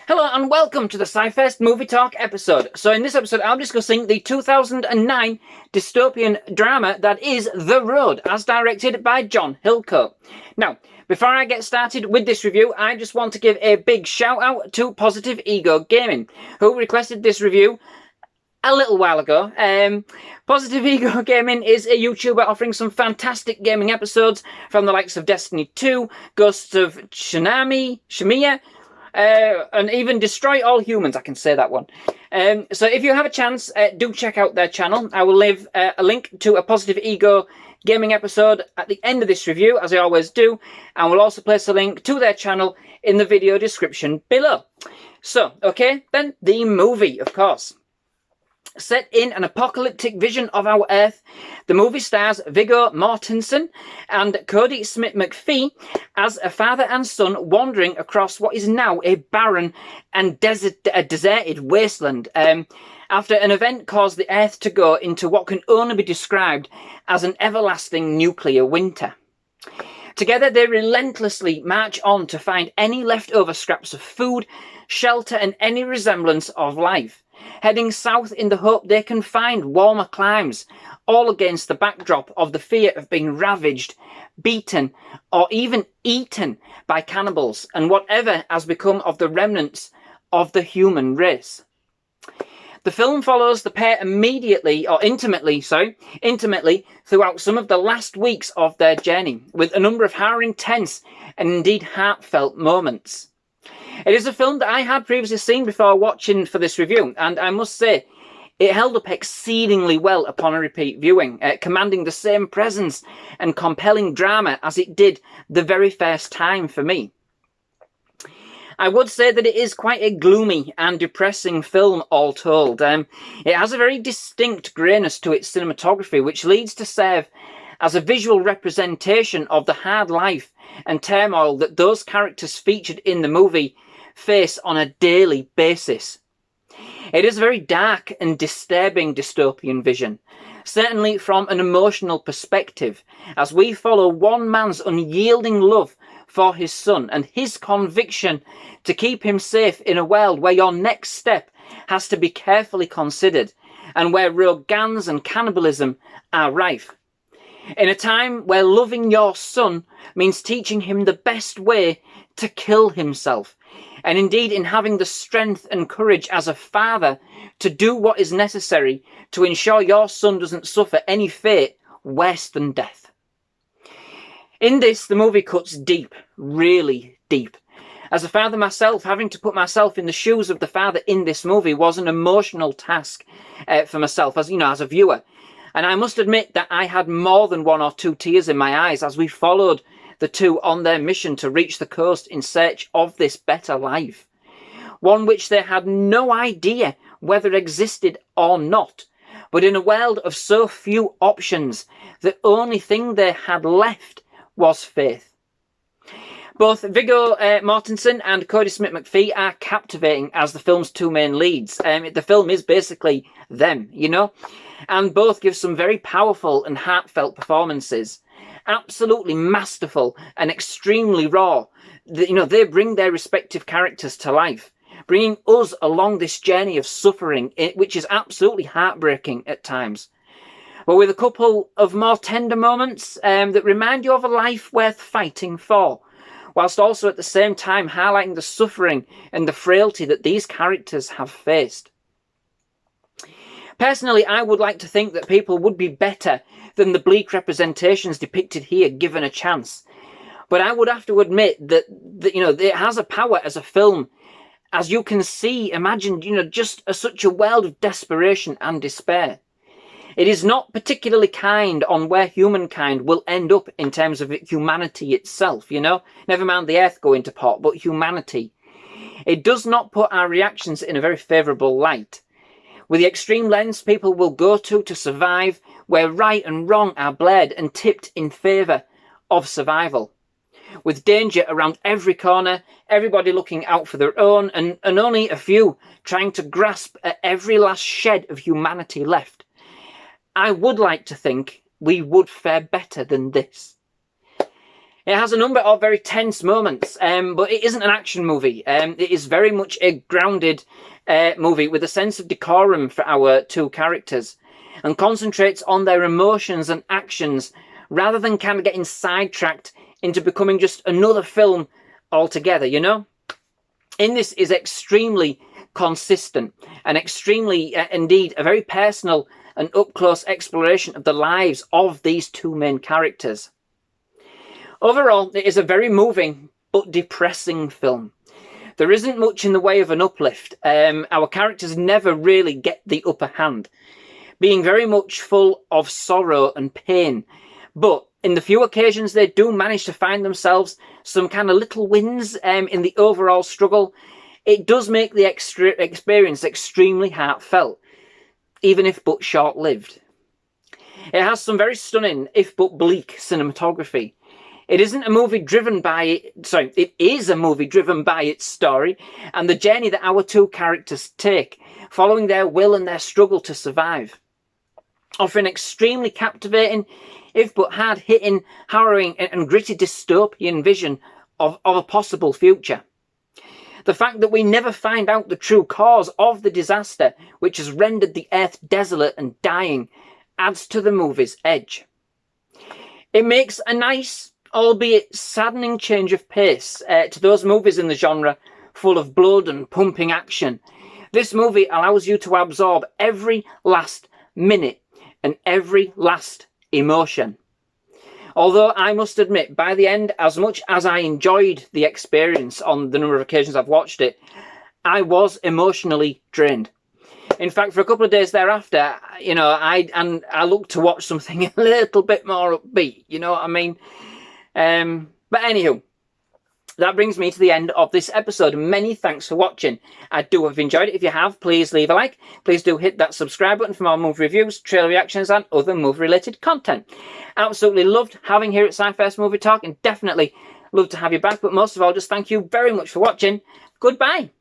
Hello and welcome to the SciFirst MovieTalk episode. So in this episode I'm discussing the 2009 dystopian drama that is The Road, as directed by John Hillcoat. Now, before I get started with this review, I just want to give a big shout out to Positive Ego Gaming, who requested this review a little while ago. Positive Ego Gaming is a YouTuber offering some fantastic gaming episodes from the likes of Destiny 2, Ghosts of Shamiya, and even Destroy All Humans. I can say that one. So if you have a chance, do check out their channel. I will leave a link to a Positive Ego gaming episode at the end of this review, as I always do, and we'll also place a link to their channel in the video description below. So, okay, then the movie, of course. Set in an apocalyptic vision of our Earth, the movie stars Viggo Mortensen and Kodi Smit-McPhee as a father and son wandering across what is now a barren and deserted wasteland after an event caused the Earth to go into what can only be described as an everlasting nuclear winter. Together they relentlessly march on to find any leftover scraps of food, shelter and any resemblance of life, heading south in the hope they can find warmer climes, all against the backdrop of the fear of being ravaged, beaten, or even eaten by cannibals and whatever has become of the remnants of the human race. The film follows the pair intimately throughout some of the last weeks of their journey, with a number of harrowing, tense, and indeed heartfelt moments. It is a film that I had previously seen before watching for this review, and I must say, it held up exceedingly well upon a repeat viewing, commanding the same presence and compelling drama as it did the very first time for me. I would say that it is quite a gloomy and depressing film, all told. It has a very distinct greyness to its cinematography, which leads to serve as a visual representation of the hard life and turmoil that those characters featured in the movie face on a daily basis. It is a very dark and disturbing dystopian vision, certainly from an emotional perspective, as we follow one man's unyielding love for his son and his conviction to keep him safe in a world where your next step has to be carefully considered and where rogue gangs and cannibalism are rife. In a time where loving your son means teaching him the best way to kill himself, and indeed in having the strength and courage as a father to do what is necessary to ensure your son doesn't suffer any fate worse than death. In this, the movie cuts deep, really deep. As a father myself, having to put myself in the shoes of the father in this movie was an emotional task for myself, as a viewer. And I must admit that I had more than one or two tears in my eyes as we followed the two on their mission to reach the coast in search of this better life. One which they had no idea whether existed or not. But in a world of so few options, the only thing they had left was faith. Both Viggo Mortensen and Kodi Smit-McPhee are captivating as the film's two main leads. The film is basically them, and both give some very powerful and heartfelt performances. Absolutely masterful and extremely raw. They bring their respective characters to life, bringing us along this journey of suffering, which is absolutely heartbreaking at times, but with a couple of more tender moments that remind you of a life worth fighting for, whilst also at the same time highlighting the suffering and the frailty that these characters have faced. Personally, I would like to think that people would be better than the bleak representations depicted here given a chance. But I would have to admit that it has a power as a film, as you can see, imagine, just such a world of desperation and despair. It is not particularly kind on where humankind will end up in terms of humanity itself, Never mind the earth going to pot, but humanity. It does not put our reactions in a very favourable light. With the extreme lengths people will go to survive, where right and wrong are blurred and tipped in favour of survival. With danger around every corner, everybody looking out for their own, and only a few trying to grasp at every last shed of humanity left. I would like to think we would fare better than this. It has a number of very tense moments, but it isn't an action movie. It is very much a grounded movie with a sense of decorum for our two characters, and concentrates on their emotions and actions rather than kind of getting sidetracked into becoming just another film altogether, you know? In this is extremely consistent and extremely, indeed, a very personal and up-close exploration of the lives of these two main characters. Overall, it is a very moving but depressing film. There isn't much in the way of an uplift. Our characters never really get the upper hand, being very much full of sorrow and pain. But in the few occasions they do manage to find themselves some kind of little wins in the overall struggle, it does make the experience extremely heartfelt, even if but short-lived. It has some very stunning, if but bleak, cinematography. It is a movie driven by its story and the journey that our two characters take, following their will and their struggle to survive, offering extremely captivating, if but hard-hitting, harrowing and gritty dystopian vision of a possible future. The fact that we never find out the true cause of the disaster which has rendered the earth desolate and dying adds to the movie's edge. It makes a nice, albeit saddening change of pace to those movies in the genre full of blood and pumping action. This movie allows you to absorb every last minute and every last emotion. Although I must admit, by the end, as much as I enjoyed the experience on the number of occasions I've watched it, I was emotionally drained. In fact, for a couple of days thereafter, you know, I looked to watch something a little bit more upbeat, you know what I mean? But anywho, that brings me to the end of this episode. Many thanks for watching. I do have enjoyed it. If you have, please leave a like. Please do hit that subscribe button for more movie reviews, trailer reactions, and other movie-related content. Absolutely loved having here at SciFirst MovieTalk, and definitely love to have you back. But most of all, just thank you very much for watching. Goodbye.